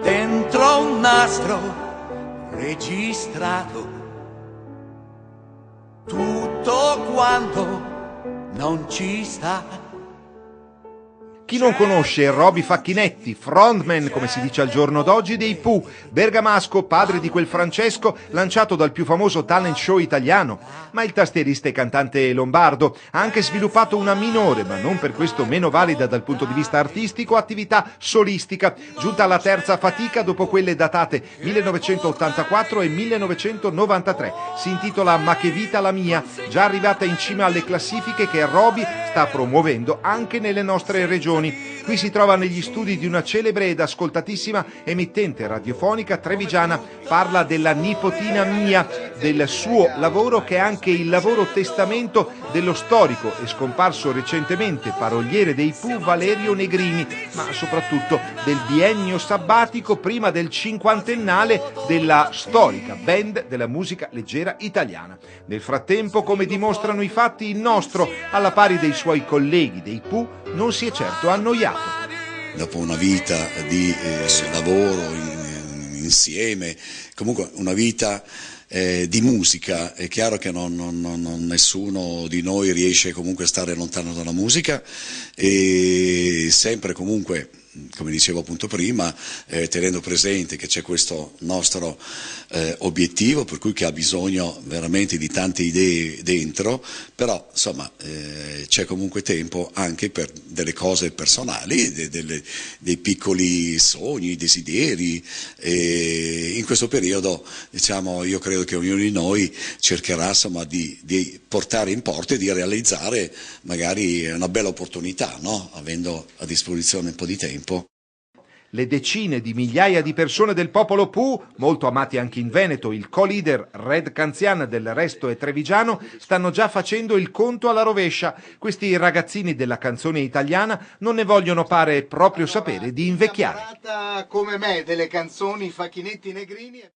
dentro un nastro registrato, tutto quanto non ci sta. Chi non conosce Roby Facchinetti, frontman, come si dice al giorno d'oggi, dei Pooh, bergamasco, padre di quel Francesco lanciato dal più famoso talent show italiano. Ma il tastierista e cantante lombardo ha anche sviluppato una minore, ma non per questo meno valida dal punto di vista artistico, attività solistica, giunta alla terza fatica dopo quelle datate 1984 e 1993. Si intitola Ma che vita la mia, già arrivata in cima alle classifiche che Roby sta promuovendo anche nelle nostre regioni. Qui si trova negli studi di una celebre ed ascoltatissima emittente radiofonica trevigiana. Parla della nipotina mia, del suo lavoro che è anche il lavoro testamento dello storico e scomparso recentemente paroliere dei Pooh Valerio Negrini, ma soprattutto del biennio sabbatico prima del cinquantennale della storica band della musica leggera italiana. Nel frattempo, come dimostrano i fatti, il nostro, alla pari dei suoi colleghi dei Pooh, non si è certo annoiato. Dopo una vita di lavoro insieme, comunque una vita di musica, è chiaro che nessuno di noi riesce comunque a stare lontano dalla musica e sempre comunque, come dicevo appunto prima, tenendo presente che c'è questo nostro obiettivo, per cui che ha bisogno veramente di tante idee dentro, però insomma c'è comunque tempo anche per delle cose personali, dei piccoli sogni, desideri, e in questo periodo diciamo io credo che ognuno di noi cercherà insomma di portare in porto e di realizzare magari una bella opportunità, no? Avendo a disposizione un po' di tempo. Le decine di migliaia di persone del popolo Pooh, molto amati anche in Veneto, il co-leader Red Canzian del Resto e Trevigiano, stanno già facendo il conto alla rovescia. Questi ragazzini della canzone italiana non ne vogliono, pare, proprio sapere di invecchiare. Come me delle canzoni Facchinetti Negrini.